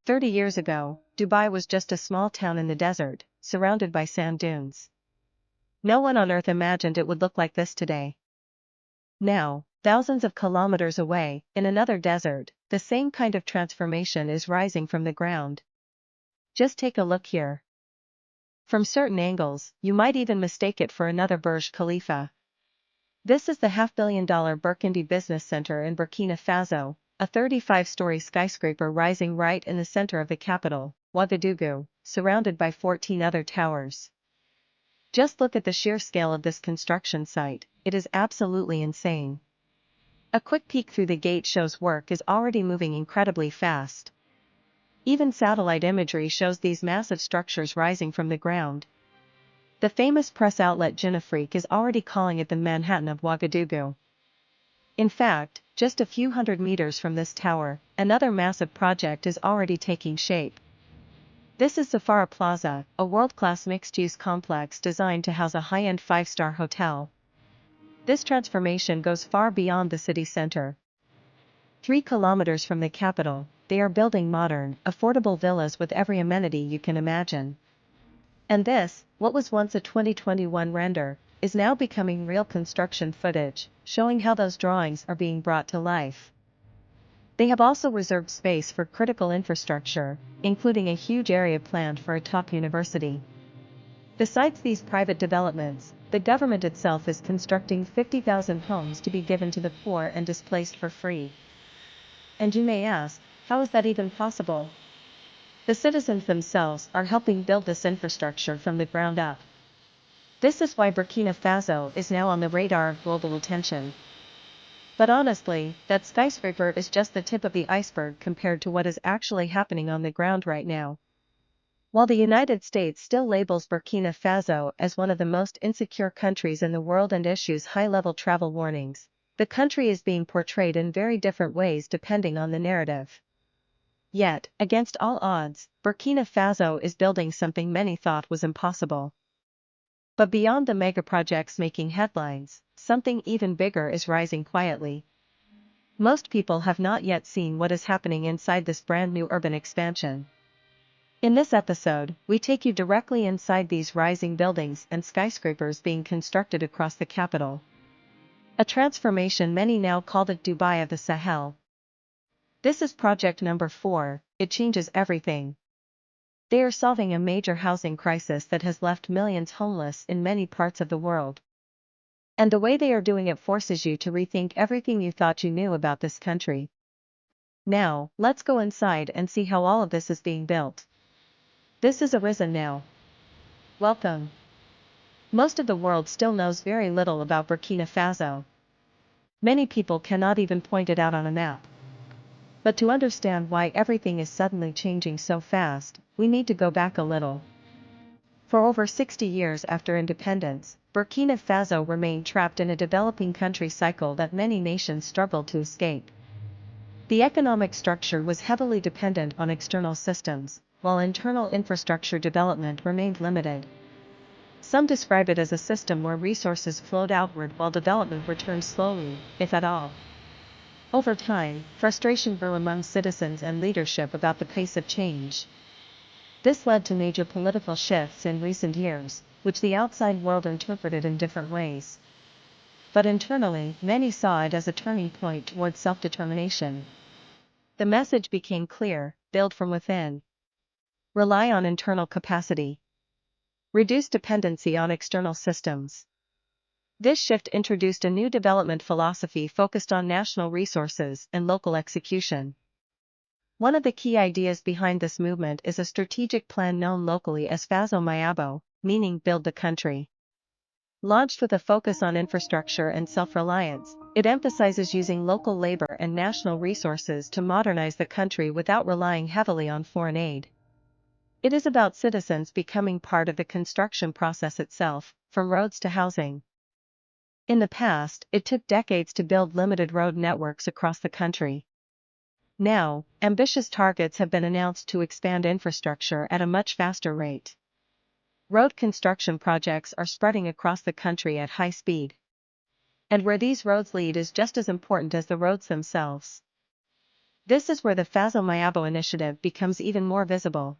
30 years ago, Dubai was just a small town in the desert, surrounded by sand dunes. No one on earth imagined it would look like this today. Now, thousands of kilometers away, in another desert, the same kind of transformation is rising from the ground. Just take a look here. From certain angles, you might even mistake it for another Burj Khalifa. This is the $500 million Burkina Business Center in Burkina Faso, a 35-story skyscraper rising right in the center of the capital, Ouagadougou, surrounded by 14 other towers. Just look at the sheer scale of this construction site, it is absolutely insane. A quick peek through the gate shows work is already moving incredibly fast. Even satellite imagery shows these massive structures rising from the ground. The famous press outlet Jinafrique is already calling it the Manhattan of Ouagadougou. In fact, just a few hundred meters from this tower, another massive project is already taking shape. This is Safara Plaza, a world-class mixed-use complex designed to house a high-end 5-star hotel. This transformation goes far beyond the city center. 3 kilometers from the capital, they are building modern, affordable villas with every amenity you can imagine. And this, what was once a 2021 render, is now becoming real construction footage, showing how those drawings are being brought to life. They have also reserved space for critical infrastructure, including a huge area planned for a top university. Besides these private developments, the government itself is constructing 50,000 homes to be given to the poor and displaced for free. And you may ask, how is that even possible? The citizens themselves are helping build this infrastructure from the ground up. This is why Burkina Faso is now on the radar of global attention. But honestly, that skyscraper is just the tip of the iceberg compared to what is actually happening on the ground right now. While the United States still labels Burkina Faso as one of the most insecure countries in the world and issues high-level travel warnings, the country is being portrayed in very different ways depending on the narrative. Yet, against all odds, Burkina Faso is building something many thought was impossible. But beyond the megaprojects making headlines, something even bigger is rising quietly. Most people have not yet seen what is happening inside this brand new urban expansion. In this episode, we take you directly inside these rising buildings and skyscrapers being constructed across the capital. A transformation many now call the Dubai of the Sahel. This is project number 4, it changes everything. They are solving a major housing crisis that has left millions homeless in many parts of the world. And the way they are doing it forces you to rethink everything you thought you knew about this country. Now, let's go inside and see how all of this is being built. This is Arisen Now. Welcome. Most of the world still knows very little about Burkina Faso. Many people cannot even point it out on a map. But to understand why everything is suddenly changing so fast, we need to go back a little. For over 60 years after independence, Burkina Faso remained trapped in a developing country cycle that many nations struggled to escape. The economic structure was heavily dependent on external systems, while internal infrastructure development remained limited. Some describe it as a system where resources flowed outward while development returned slowly, if at all. Over time, frustration grew among citizens and leadership about the pace of change. This led to major political shifts in recent years, which the outside world interpreted in different ways. But internally, many saw it as a turning point towards self-determination. The message became clear: build from within. Rely on internal capacity. Reduce dependency on external systems. This shift introduced a new development philosophy focused on national resources and local execution. One of the key ideas behind this movement is a strategic plan known locally as Faso Mayabo, meaning build the country. Launched with a focus on infrastructure and self-reliance, it emphasizes using local labor and national resources to modernize the country without relying heavily on foreign aid. It is about citizens becoming part of the construction process itself, from roads to housing. In the past, it took decades to build limited road networks across the country. Now, ambitious targets have been announced to expand infrastructure at a much faster rate. Road construction projects are spreading across the country at high speed. And where these roads lead is just as important as the roads themselves. This is where the Faso Mayabo initiative becomes even more visible.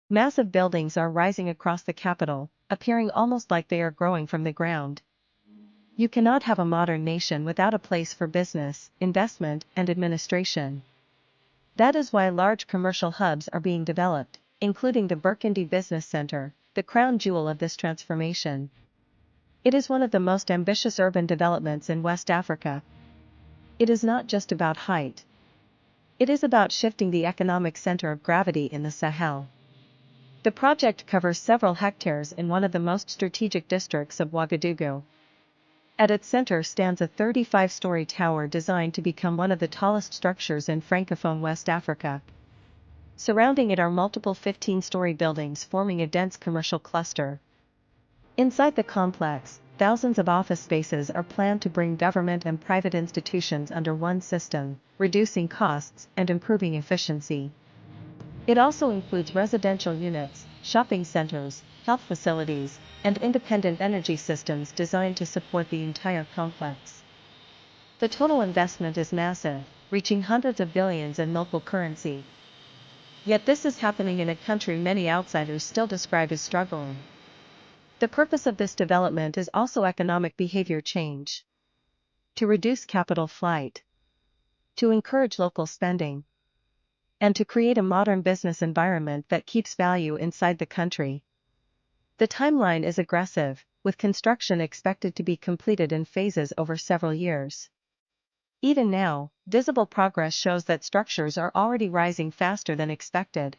Massive buildings are rising across the capital, appearing almost like they are growing from the ground. You cannot have a modern nation without a place for business, investment, and administration. That is why large commercial hubs are being developed, including the Burkina Business Center, the crown jewel of this transformation. It is one of the most ambitious urban developments in West Africa. It is not just about height. It is about shifting the economic center of gravity in the Sahel. The project covers several hectares in one of the most strategic districts of Ouagadougou. At its center stands a 35-story tower designed to become one of the tallest structures in Francophone West Africa. Surrounding it are multiple 15-story buildings forming a dense commercial cluster. Inside the complex, thousands of office spaces are planned to bring government and private institutions under one system, reducing costs and improving efficiency. It also includes residential units, shopping centers, health facilities, and independent energy systems designed to support the entire complex. The total investment is massive, reaching hundreds of billions in local currency. Yet this is happening in a country many outsiders still describe as struggling. The purpose of this development is also economic behavior change. To reduce capital flight, to encourage local spending, and to create a modern business environment that keeps value inside the country. The timeline is aggressive, with construction expected to be completed in phases over several years. Even now, visible progress shows that structures are already rising faster than expected.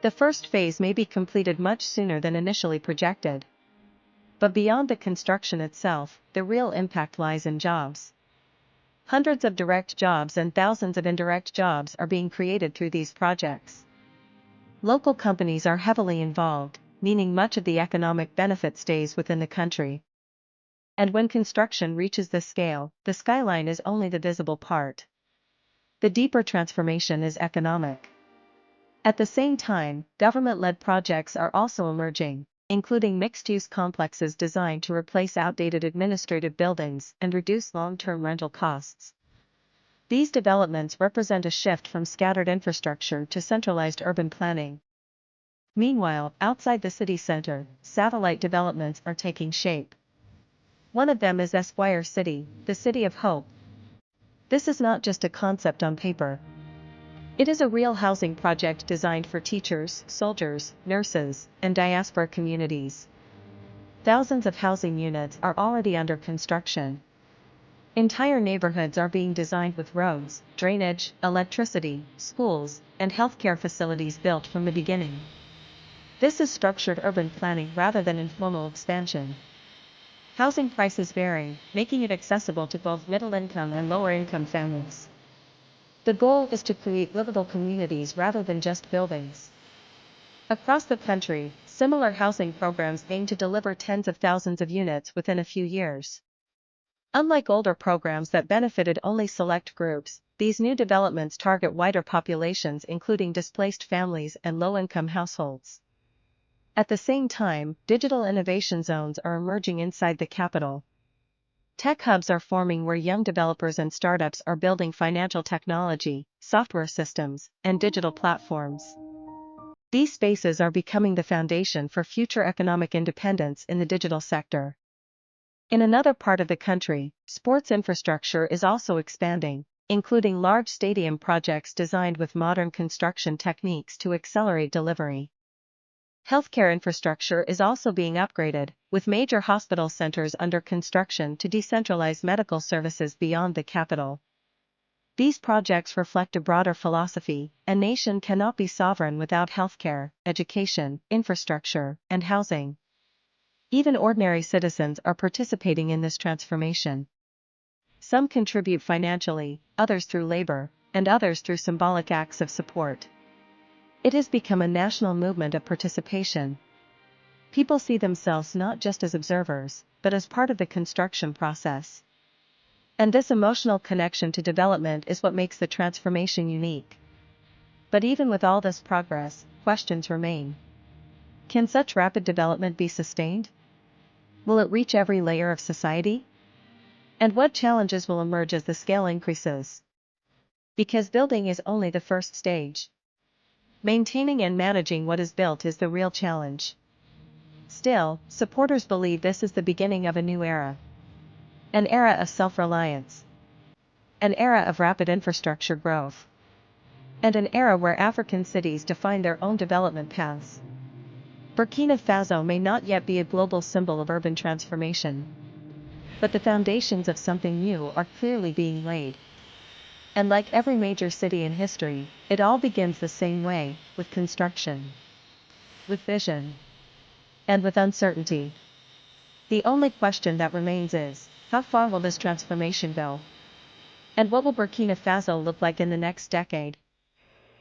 The first phase may be completed much sooner than initially projected. But beyond the construction itself, the real impact lies in jobs. Hundreds of direct jobs and thousands of indirect jobs are being created through these projects. Local companies are heavily involved, meaning much of the economic benefit stays within the country. And when construction reaches this scale, the skyline is only the visible part. The deeper transformation is economic. At the same time, government-led projects are also emerging, including mixed-use complexes designed to replace outdated administrative buildings and reduce long-term rental costs. These developments represent a shift from scattered infrastructure to centralized urban planning. Meanwhile, outside the city center, satellite developments are taking shape. One of them is Esquire City, the City of Hope. This is not just a concept on paper. It is a real housing project designed for teachers, soldiers, nurses, and diaspora communities. Thousands of housing units are already under construction. Entire neighborhoods are being designed with roads, drainage, electricity, schools, and healthcare facilities built from the beginning. This is structured urban planning rather than informal expansion. Housing prices vary, making it accessible to both middle-income and lower-income families. The goal is to create livable communities rather than just buildings. Across the country, similar housing programs aim to deliver tens of thousands of units within a few years. Unlike older programs that benefited only select groups, these new developments target wider populations including displaced families and low-income households. At the same time, digital innovation zones are emerging inside the capital. Tech hubs are forming where young developers and startups are building financial technology, software systems, and digital platforms. These spaces are becoming the foundation for future economic independence in the digital sector. In another part of the country, sports infrastructure is also expanding, including large stadium projects designed with modern construction techniques to accelerate delivery. Healthcare infrastructure is also being upgraded, with major hospital centers under construction to decentralize medical services beyond the capital. These projects reflect a broader philosophy: a nation cannot be sovereign without healthcare, education, infrastructure, and housing. Even ordinary citizens are participating in this transformation. Some contribute financially, others through labor, and others through symbolic acts of support. It has become a national movement of participation. People see themselves not just as observers, but as part of the construction process. And this emotional connection to development is what makes the transformation unique. But even with all this progress, questions remain. Can such rapid development be sustained? Will it reach every layer of society? And what challenges will emerge as the scale increases? Because building is only the first stage. Maintaining and managing what is built is the real challenge. Still, supporters believe this is the beginning of a new era. An era of self-reliance. An era of rapid infrastructure growth. And an era where African cities define their own development paths. Burkina Faso may not yet be a global symbol of urban transformation. But the foundations of something new are clearly being laid. And like every major city in history, it all begins the same way, with construction. With vision. And with uncertainty. The only question that remains is, how far will this transformation go? And what will Burkina Faso look like in the next decade?